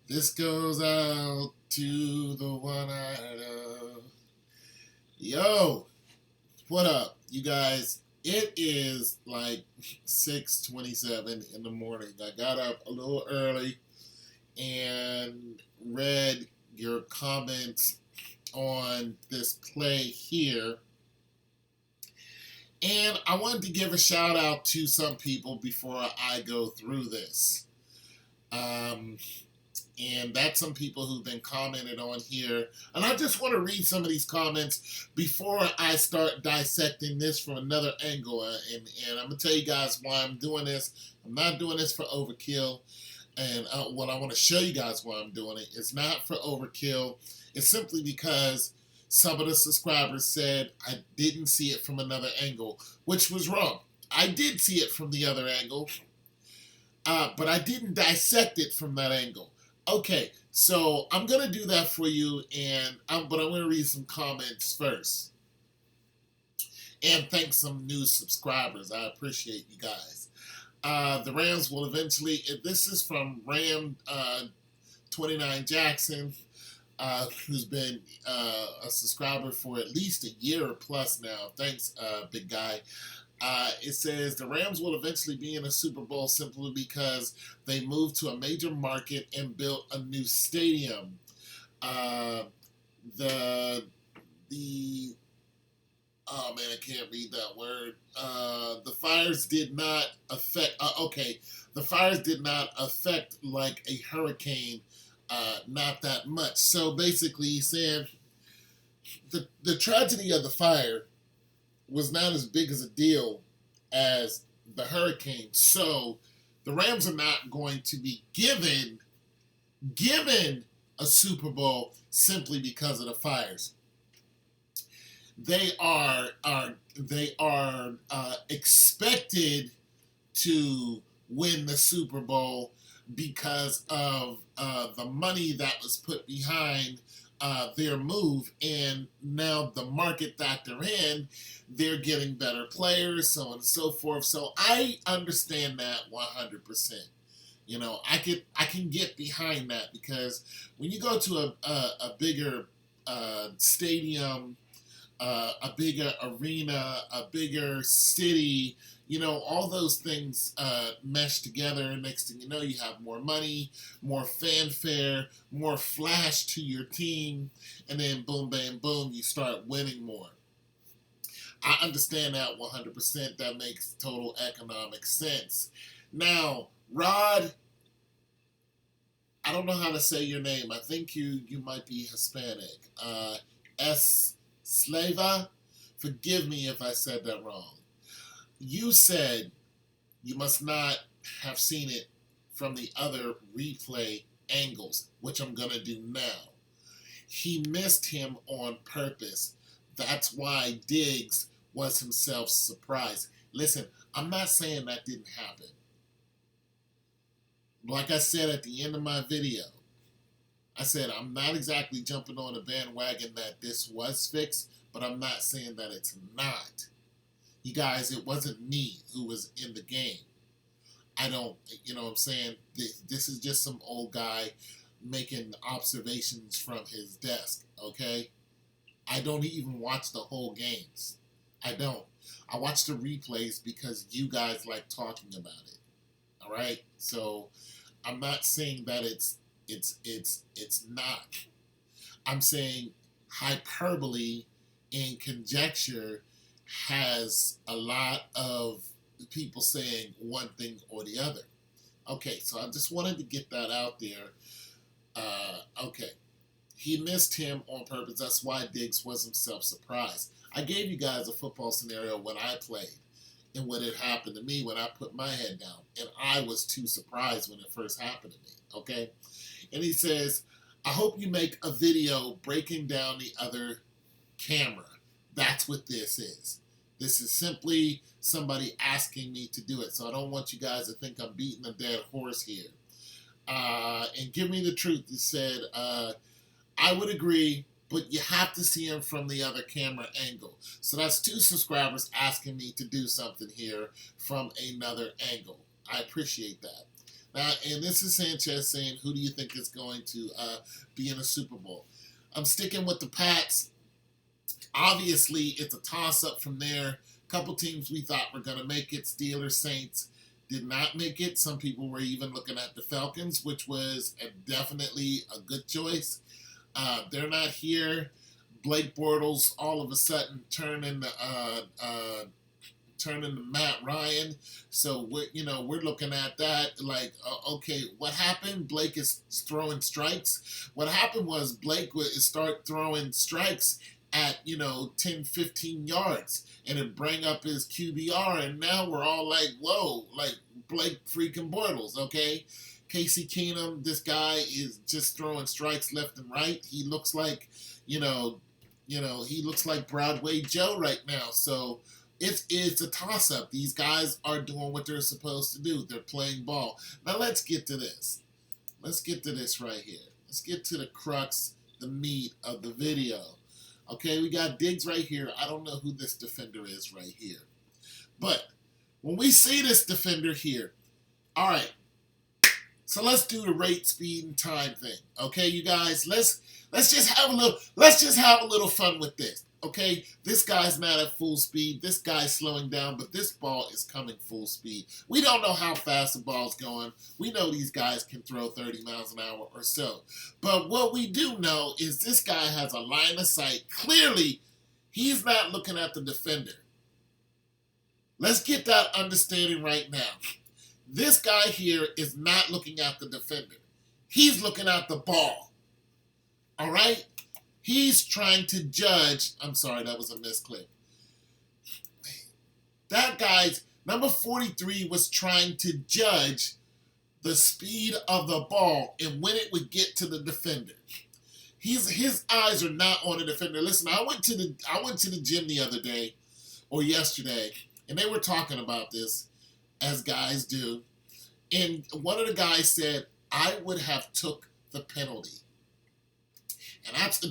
This goes out to the one I love. Yo, what up, you guys? It is like 6:27 in the morning. I got up a little early and read your comments on this play here. And I wanted to give a shout out to some people before I go through this. Um, and that's some people who've been commented on here. And I just want to read some of these comments before I start dissecting this from another angle. And I'm going to tell you guys why I'm doing this. I'm not doing this for overkill. And what I want to show you guys why I'm doing it is not for overkill. It's simply because some of the subscribers said I didn't see it from another angle, which was wrong. I did see it from the other angle, but I didn't dissect it from that angle. Okay, so I'm gonna do that for you, but I'm gonna read some comments first, and thank some new subscribers. I appreciate you guys. The Rams will eventually. This is from Ram 29 Jackson, who's been a subscriber for at least a year or plus now. Thanks, big guy. It says the Rams will eventually be in a Super Bowl simply because they moved to a major market and built a new stadium. Uh, the oh man, I can't read that word. The fires did not affect. Okay, the fires did not affect like a hurricane. Not that much. So basically, he said the tragedy of the fire was not as big as a deal as the hurricane. So the Rams are not going to be given a Super Bowl simply because of the fires. They are expected to win the Super Bowl because of the money that was put behind their move, and now the market that they're in, they're getting better players, so on and so forth. So I understand that 100%. You know, I can get behind that because when you go to a bigger stadium, a bigger arena, a bigger city, you know, all those things mesh together. Next thing you know, you have more money, more fanfare, more flash to your team, and then boom, bam, boom, you start winning more. I understand that 100%. That makes total economic sense. Now, Rod, I don't know how to say your name. I think you might be Hispanic. S. Slava? Forgive me if I said that wrong. You said you must not have seen it from the other replay angles, which I'm going to do now. He missed him on purpose. That's why Diggs was himself surprised. Listen, I'm not saying that didn't happen. Like I said at the end of my video, I said I'm not exactly jumping on the bandwagon that this was fixed, but I'm not saying that it's not. You guys, it wasn't me who was in the game. I don't, you know what I'm saying? This is just some old guy making observations from his desk, okay? I don't even watch the whole games. I don't. I watch the replays because you guys like talking about it. All right? So I'm not saying that it's not. I'm saying hyperbole and conjecture has a lot of people saying one thing or the other. Okay, so I just wanted to get that out there. Okay, he missed him on purpose. That's why Diggs was himself surprised. I gave you guys a football scenario when I played and what had happened to me when I put my head down, and I was too surprised when it first happened to me. Okay, and he says, "I hope you make a video breaking down the other camera." That's what this is. This is simply somebody asking me to do it. So I don't want you guys to think I'm beating a dead horse here. And give me the truth. He said, I would agree, but you have to see him from the other camera angle. So that's two subscribers asking me to do something here from another angle. I appreciate that. Now, and this is Sanchez saying, who do you think is going to be in the Super Bowl? I'm sticking with the Pats. Obviously, it's a toss-up from there. A couple teams we thought were going to make it. Steelers, Saints did not make it. Some people were even looking at the Falcons, which was definitely a good choice. They're not here. Blake Bortles all of a sudden turning to Matt Ryan. So we're looking at that like, okay, what happened? Blake is throwing strikes. What happened was Blake would start throwing strikes at 10, 15 yards, and it bring up his QBR, and now we're all like, whoa, like Blake freaking Bortles, okay? Casey Keenum, this guy is just throwing strikes left and right. He looks like, he looks like Broadway Joe right now. So it's a toss-up. These guys are doing what they're supposed to do. They're playing ball. Now let's get to this. Let's get to this right here. Let's get to the crux, the meat of the video. Okay, we got Diggs right here. I don't know who this defender is right here. But when we see this defender here, all right, so let's do the rate, speed, and time thing. Okay, you guys, let's just have a little fun with this. Okay, this guy's not at full speed. This guy's slowing down, but this ball is coming full speed. We don't know how fast the ball's going. We know these guys can throw 30 miles an hour or so. But what we do know is this guy has a line of sight. Clearly, he's not looking at the defender. Let's get that understanding right now. This guy here is not looking at the defender. He's looking at the ball. All right? He's trying to judge. I'm sorry, that was a misclick. That guy's number 43 was trying to judge the speed of the ball and when it would get to the defender. His eyes are not on the defender. Listen, I went to the gym the other day or yesterday, and they were talking about this, as guys do. And one of the guys said, I would have took the penalty. And that's the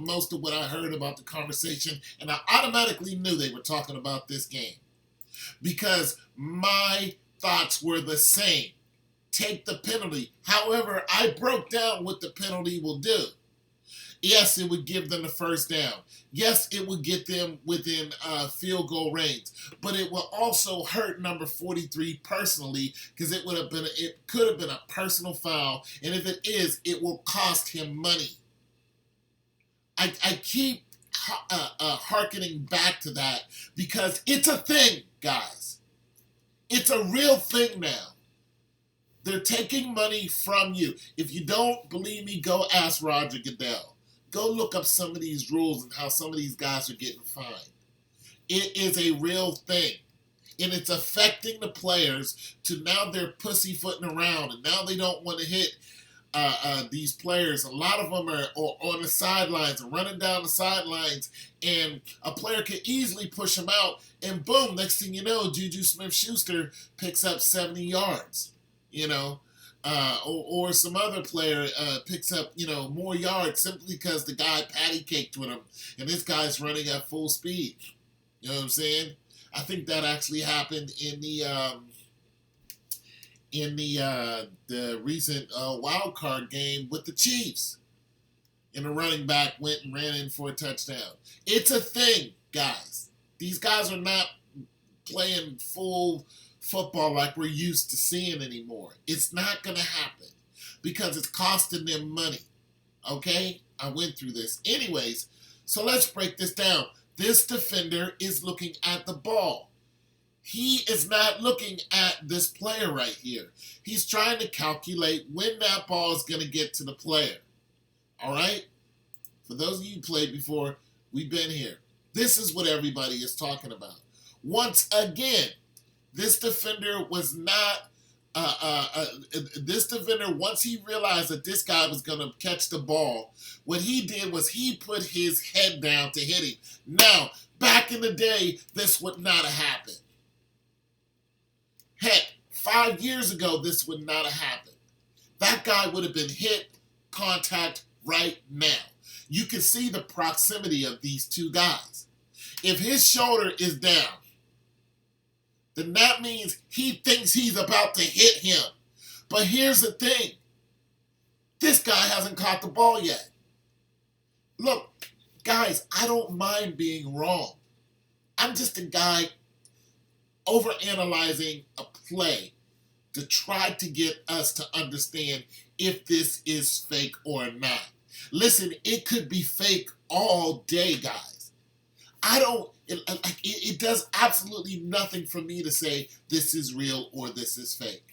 most of what I heard about the conversation. And I automatically knew they were talking about this game. Because my thoughts were the same. Take the penalty. However, I broke down what the penalty will do. Yes, it would give them the first down. Yes, it would get them within field goal range. But it will also hurt number 43 personally, because it could have been a personal foul. And if it is, it will cost him money. I keep hearkening back to that because it's a thing, guys. It's a real thing now. They're taking money from you. If you don't believe me, go ask Roger Goodell. Go look up some of these rules and how some of these guys are getting fined. It is a real thing. And it's affecting the players to now they're pussyfooting around and now they don't want to hit these players. A lot of them are on the sidelines and running down the sidelines, and a player could easily push them out, and boom, next thing you know, Juju Smith-Schuster picks up 70 yards, or some other player picks up, more yards simply because the guy patty-caked with him, and this guy's running at full speed. You know what I'm saying? I think that actually happened in the recent wild card game with the Chiefs. And the running back went and ran in for a touchdown. It's a thing, guys. These guys are not playing full football like we're used to seeing anymore. It's not going to happen because it's costing them money. Okay? I went through this. Anyways, so let's break this down. This defender is looking at the ball. He is not looking at this player right here. He's trying to calculate when that ball is going to get to the player. All right? For those of you who played before, we've been here. This is what everybody is talking about. Once again, this defender was not, once he realized that this guy was going to catch the ball, what he did was he put his head down to hit him. Now, back in the day, this would not have happened. Heck, 5 years ago, this would not have happened. That guy would have been hit, contact right now. You can see the proximity of these two guys. If his shoulder is down, then that means he thinks he's about to hit him. But here's the thing. This guy hasn't caught the ball yet. Look, guys, I don't mind being wrong. I'm just a guy overanalyzing a play to try to get us to understand if this is fake or not. Listen, it could be fake all day, guys. It does absolutely nothing for me to say this is real or this is fake.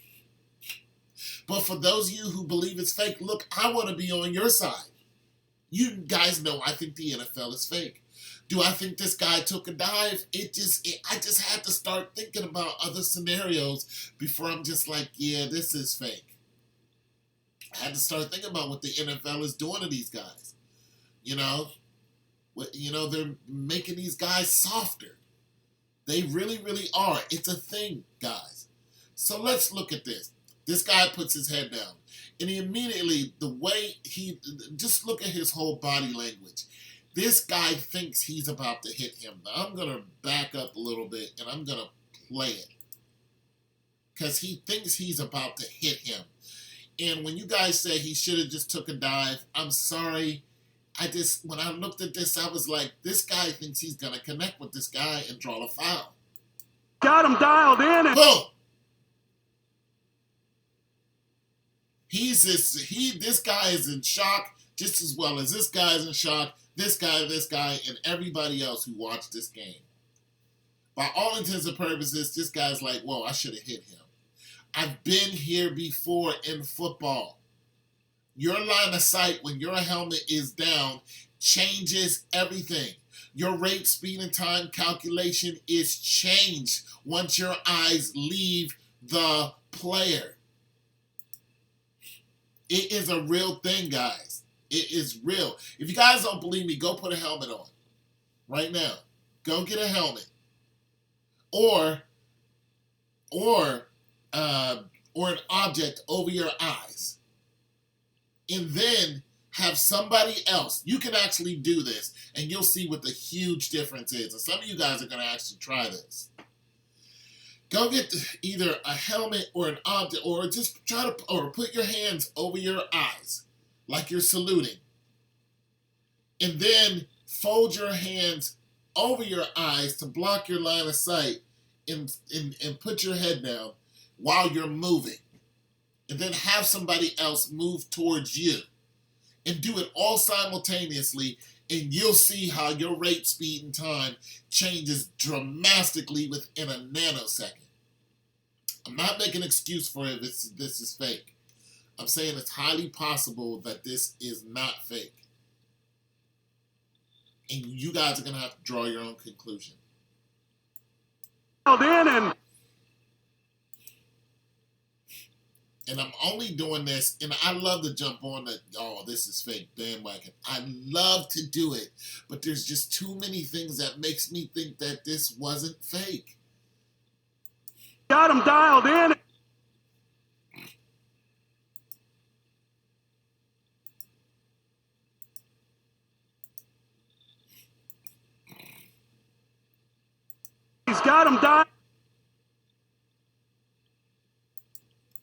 But for those of you who believe it's fake, look, I want to be on your side. You guys know I think the NFL is fake. Do I think this guy took a dive? I just had to start thinking about other scenarios before I'm just like, yeah, this is fake. I had to start thinking about what the NFL is doing to these guys. They're making these guys softer. They really, really are. It's a thing, guys. So let's look at this. This guy puts his head down. And he immediately, just look at his whole body language. This guy thinks he's about to hit him. Now, I'm going to back up a little bit and I'm going to play it. Because he thinks he's about to hit him. And when you guys say he should have just took a dive, I'm sorry. When I looked at this, I was like, this guy thinks he's going to connect with this guy and draw a foul. Got him dialed in. And boom. This guy is in shock just as well as this guy is in shock. This guy, and everybody else who watched this game. By all intents and purposes, this guy's like, whoa, I should have hit him. I've been here before in football. Your line of sight when your helmet is down changes everything. Your rate, speed, and time calculation is changed once your eyes leave the player. It is a real thing, guys. It is real. If you guys don't believe me, go put a helmet on right now. Go get a helmet, or an object over your eyes, and then have somebody else. You can actually do this, and you'll see what the huge difference is. And some of you guys are going to actually try this. Go get either a helmet or an object, or just put your hands over your eyes like you're saluting. And then fold your hands over your eyes to block your line of sight and put your head down while you're moving. And then have somebody else move towards you. And do it all simultaneously, and you'll see how your rate, speed, and time changes dramatically within a nanosecond. I'm not making an excuse for it if this is fake. I'm saying it's highly possible that this is not fake. And you guys are going to have to draw your own conclusion. And I'm only doing this, and I love to jump on the, oh, this is fake bandwagon. I love to do it, but there's just too many things that makes me think that this wasn't fake. got him dialed in. He's got him dialed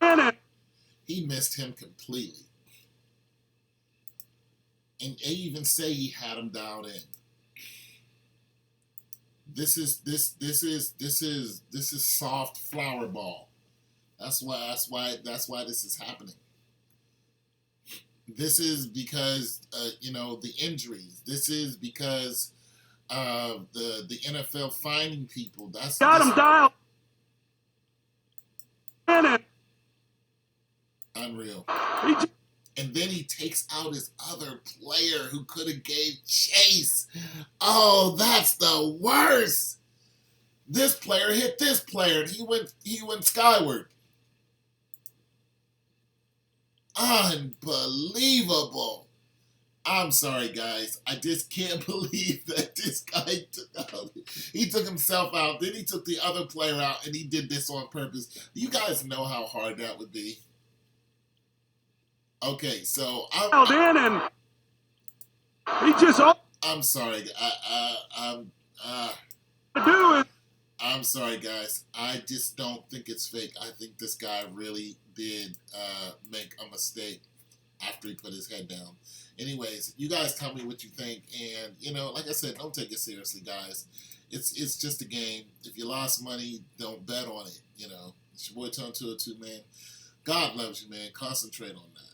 in. He missed him completely. And they even say he had him dialed in. This is soft flower ball. That's why this is happening. This is because the injuries. This is because the NFL finding people. Got him dialed in. Unreal. And then he takes out his other player who could have gave chase. Oh, that's the worst. This player hit this player and he went skyward. Unbelievable. I'm sorry, guys. I just can't believe that this guy took himself out, then he took the other player out, and he did this on purpose. Do you guys know how hard that would be? Okay, so I'm he just sorry. do it. I'm sorry, guys. I just don't think it's fake. I think this guy really did make a mistake after he put his head down. Anyways, you guys tell me what you think, and like I said, don't take it seriously, guys. It's just a game. If you lost money, don't bet on it. It's your boy Tone 202, man. God loves you, man. Concentrate on that.